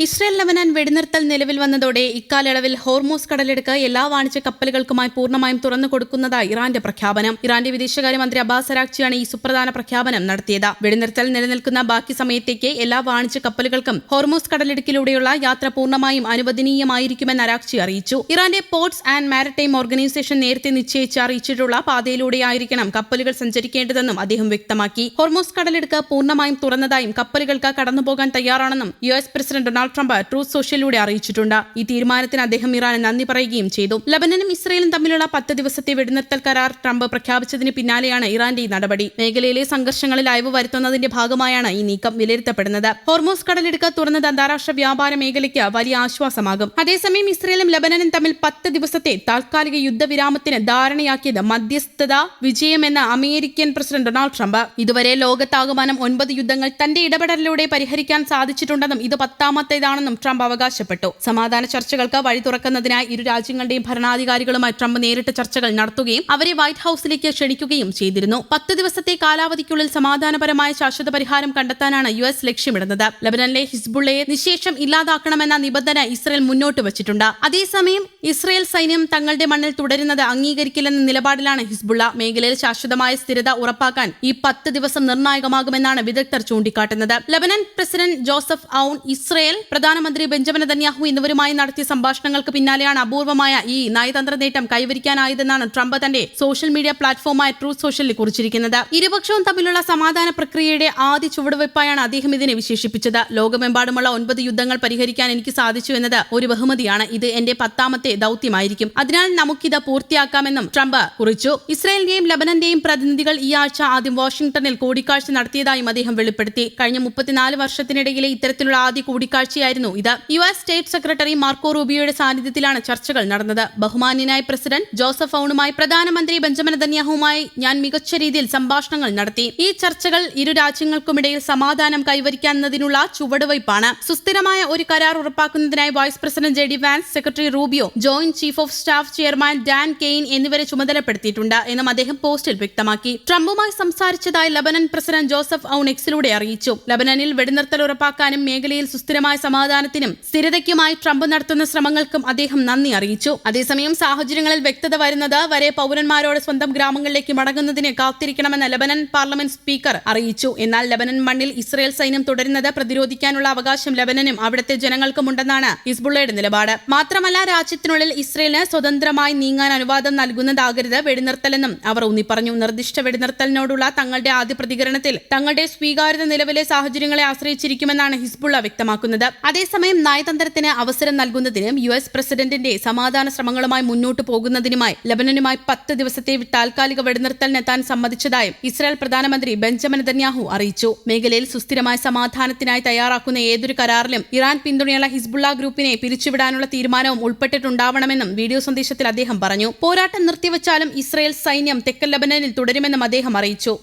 Israel Lebanon വെടിനിർത്തൽ നിലവിൽ വന്നതോടെ ഇക്കാലയളവിൽ ഹോർമൂസ് കടലിടുക്ക് എല്ലാ വാണിജ്യ കപ്പലുകൾക്കുമായി പൂർണ്ണമായും തുറന്നു കൊടുക്കുന്നതായി ഇറാന്റെ പ്രഖ്യാപനം. ഇറാന്റെ വിദേശകാര്യമന്ത്രി അബ്ബാസ് അരാഗ്ചിയാണ് ഈ സുപ്രധാന പ്രഖ്യാപനം നടത്തിയത്. വെടിനിർത്തൽ നിലനിൽക്കുന്ന ബാക്കി സമയത്തേക്ക് എല്ലാ വാണിജ്യ കപ്പലുകൾക്കും ഹോർമൂസ് കടലിടുക്കിലൂടെയുള്ള യാത്ര പൂർണ്ണമായും അനുവദനീയമായിരിക്കുമെന്ന് അരാഗ്ചി അറിയിച്ചു. ഇറാന്റെ പോർട്സ് ആൻഡ് മാരിടൈം ഓർഗനൈസേഷൻ നേരത്തെ നിശ്ചയിച്ച് അറിയിച്ചിട്ടുള്ള പാതയിലൂടെയായിരിക്കണം കപ്പലുകൾ സഞ്ചരിക്കേണ്ടതെന്നും അദ്ദേഹം വ്യക്തമാക്കി. ഹോർമൂസ് കടലിടുക്ക് പൂർണ്ണമായും തുറന്നതായും കപ്പലുകൾക്ക് കടന്നുപോകാൻ തയ്യാറാണെന്നും US president Donald Trump Truth സോഷ്യലിലൂടെ അറിയിച്ചിട്ടുണ്ട്. ഈ തീരുമാനത്തിന് അദ്ദേഹം ഇറാന് നന്ദി പറയുകയും ചെയ്തു. ലബനനും ഇസ്രയേലും തമ്മിലുള്ള 10 ദിവസത്തെ വെടിനിർത്തൽ കരാർ ട്രംപ് പ്രഖ്യാപിച്ചതിന് പിന്നാലെയാണ് ഇറാന്റെ ഈ നടപടി. മേഖലയിലെ സംഘർഷങ്ങളിൽ അയവ് വരുത്തുന്നതിന്റെ ഭാഗമായാണ് ഈ നീക്കം വിലയിരുത്തപ്പെടുന്നത്. ഹോർമൂസ് കടലിടുക്ക് തുറന്നത് അന്താരാഷ്ട്ര വ്യാപാര മേഖലയ്ക്ക് വലിയ ആശ്വാസമാകും. അതേസമയം ഇസ്രയേലും ലബനനും തമ്മിൽ 10 ദിവസത്തെ താൽക്കാലിക യുദ്ധവിരാമത്തിന് ധാരണയാക്കിയത് മധ്യസ്ഥത വിജയമെന്ന് അമേരിക്കൻ പ്രസിഡന്റ് ഡൊണാൾഡ് ട്രംപ്. ഇതുവരെ ലോകത്താകമാനം 9 യുദ്ധങ്ങൾ തന്റെ ഇടപെടലിലൂടെ പരിഹരിക്കാൻ സാധിച്ചിട്ടുണ്ടെന്നും ഇത് 10ാമത്തേതാണെന്നും ട്രംപ് അവകാശപ്പെട്ടു. സമാധാന ചർച്ചകൾക്ക് വഴി തുറക്കുന്നതിനായി ഇരു രാജ്യങ്ങളുടെയും ഭരണാധികാരികളുമായി ട്രംപ് നേരിട്ട് ചർച്ചകൾ നടത്തുകയും അവരെ വൈറ്റ് ഹൌസിലേക്ക് ക്ഷണിക്കുകയും ചെയ്തിരുന്നു. 10 ദിവസത്തെ കാലാവധിക്കുള്ളിൽ സമാധാനപരമായ ശാശ്വത പരിഹാരം കണ്ടെത്താനാണ് യുഎസ് ലക്ഷ്യമിടുന്നത്. ലബനനിലെ ഹിസ്ബുള്ളയെ നിശേഷം ഇല്ലാതാക്കണമെന്ന നിബന്ധന ഇസ്രയേൽ മുന്നോട്ട് വച്ചിട്ടുണ്ട്. അതേസമയം ഇസ്രയേൽ സൈന്യം തങ്ങളുടെ മണ്ണിൽ തുടരുന്നത് അംഗീകരിക്കില്ലെന്ന നിലപാടിലാണ് ഹിസ്ബുള്ള. മേഖലയിൽ ശാശ്വതമായ സ്ഥിരത ഉറപ്പാക്കാൻ ഈ 10 ദിവസം നിർണായകമാകുമെന്നാണ് വിദഗ്ധർ ചൂണ്ടിക്കാട്ടുന്നത്. Lebanon president Joseph Aoun, Israel പ്രധാനമന്ത്രി ബെഞ്ചമിൻ നെതന്യാഹു എന്നിവരുമായി നടത്തിയ സംഭാഷണങ്ങൾക്ക് പിന്നാലെയാണ് അപൂർവമായ ഈ നയതന്ത്ര നേട്ടം കൈവരിക്കാനായതെന്നാണ് ട്രംപ് തന്റെ സോഷ്യൽ മീഡിയ പ്ലാറ്റ്ഫോമായ ട്രൂത്ത് സോഷ്യലിൽ കുറിച്ചിരിക്കുന്നത്. ഇരുപക്ഷവും തമ്മിലുള്ള സമാധാന പ്രക്രിയയുടെ ആദ്യ ചുവടുവയ്പായാണ് അദ്ദേഹം ഇതിനെ വിശേഷിപ്പിച്ചത്. ലോകമെമ്പാടുമുള്ള 9 യുദ്ധങ്ങൾ പരിഹരിക്കാൻ എനിക്ക് സാധിച്ചു എന്നത് ഒരു ബഹുമതിയാണ്. ഇത് എന്റെ 10ാമത്തെ ദൌത്യമായിരിക്കും. അതിനാൽ നമുക്കിത് പൂർത്തിയാക്കാമെന്നും ട്രംപ് കുറിച്ചു. ഇസ്രയേലിന്റെയും ലബനന്റെയും പ്രതിനിധികൾ ഈ ആഴ്ച ആദ്യം വാഷിംഗ്ടണിൽ കൂടിക്കാഴ്ച നടത്തിയതായും അദ്ദേഹം വെളിപ്പെടുത്തി. കഴിഞ്ഞ 34 വർഷത്തിനിടയിലെ ഇത്തരത്തിലുള്ള ആദ്യ കൂടിക്കാഴ്ചയായിരുന്നു ഇത്. യുഎസ് സ്റ്റേറ്റ് സെക്രട്ടറി മാർക്കോ റൂബിയോയുടെ സാന്നിധ്യത്തിലാണ് ചർച്ചകൾ നടന്നത്. ബഹുമാന്യനായ പ്രസിഡന്റ് ജോസഫ് ഔണുമായി പ്രധാനമന്ത്രി ബെഞ്ചമിൻ നെതന്യാഹുവുമായി ഞാൻ മികച്ച രീതിയിൽ സംഭാഷണങ്ങൾ നടത്തി. ഈ ചർച്ചകൾ ഇരു രാജ്യങ്ങൾക്കുമിടയിൽ സമാധാനം കൈവരിക്കുന്നതിനുള്ള ചുവടുവയ്പാണ്. സുസ്ഥിരമായ ഒരു കരാർ ഉറപ്പാക്കുന്നതിനായി vice president JD Vance, secretary Rubio, joint chief of staff chairman Dan Caine എന്നിവരെ ചുമതലപ്പെടുത്തിയിട്ടുണ്ട് എന്നും അദ്ദേഹം പോസ്റ്റിൽ വ്യക്തമാക്കി. ട്രംപുമായി സംസാരിച്ചതായി ലബനൻ പ്രസിഡന്റ് ജോസഫ് ഔൺ എക്സിലൂടെ അറിയിച്ചു. ലബനനിൽ വെടിനിർത്തൽ ഉറപ്പാക്കാനും മേഖലയിൽ സുസ്ഥിരമായ സമാധാനത്തിനും സ്ഥിരതയ്ക്കുമായി ട്രംപ് നടത്തുന്ന ശ്രമങ്ങൾക്കും അദ്ദേഹം നന്ദി അറിയിച്ചു. അതേസമയം സാഹചര്യങ്ങളിൽ വ്യക്തത വരുന്നത് വരെ പൗരന്മാരോട് സ്വന്തം ഗ്രാമങ്ങളിലേക്ക് മടങ്ങുന്നതിന് കാത്തിരിക്കണമെന്ന് ലബനൻ പാർലമെന്റ് സ്പീക്കർ അറിയിച്ചു. എന്നാൽ ലബനൻ മണ്ണിൽ ഇസ്രയേൽ സൈന്യം തുടരുന്നത് പ്രതിരോധിക്കാനുള്ള അവകാശം ലബനനും അവിടുത്തെ ജനങ്ങൾക്കുമുണ്ടെന്നാണ് ഹിസ്ബുള്ളയുടെ നിലപാട്. മാത്രമല്ല, രാജ്യത്തിനുള്ളിൽ ഇസ്രയേലിന് സ്വതന്ത്രമായി നീങ്ങാൻ അനുവാദം നൽകുന്നതാകരുത് വെടിനിർത്തലെന്നും അവർ ഊന്നിപ്പറഞ്ഞു. നിർദ്ദിഷ്ട വെടിനിർത്തലിനോടുള്ള തങ്ങളുടെ ആദ്യ പ്രതികരണത്തിൽ തങ്ങളുടെ സ്വീകാര്യത നിലവിലെ സാഹചര്യങ്ങളെ ആശ്രയിച്ചിരിക്കുമെന്നാണ് ഹിസ്ബുള്ള വ്യക്തമാക്കുന്നത്. അതേസമയം നയതന്ത്രത്തിന് അവസരം നൽകുന്നതിനും യുഎസ് പ്രസിഡന്റിന്റെ സമാധാന ശ്രമങ്ങളുമായി മുന്നോട്ടു പോകുന്നതിനുമായി ലബനനുമായി 10 ദിവസത്തെ താൽക്കാലിക വെടിനിർത്തലിന് താൻ സമ്മതിച്ചതായും ഇസ്രായേൽ പ്രധാനമന്ത്രി ബെഞ്ചമിൻ നെതന്യാഹു അറിയിച്ചു. മേഖലയിൽ സുസ്ഥിരമായ സമാധാനത്തിനായി തയ്യാറാക്കുന്ന ഏതൊരു കരാറിലും ഇറാൻ പിന്തുണയുള്ള ഹിസ്ബുള്ള ഗ്രൂപ്പിനെ പിരിച്ചുവിടാനുള്ള തീരുമാനവും ഉൾപ്പെട്ടിട്ടുണ്ടാവണമെന്നും വീഡിയോ സന്ദേശത്തിൽ അദ്ദേഹം പറഞ്ഞു. പോരാട്ടം നിർത്തിവച്ചാലും ഇസ്രായേൽ സൈന്യം തെക്കൻ ലബനനിൽ തുടരുമെന്നും അദ്ദേഹം അറിയിച്ചു.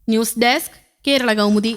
News desk, Kerala Kaumudi.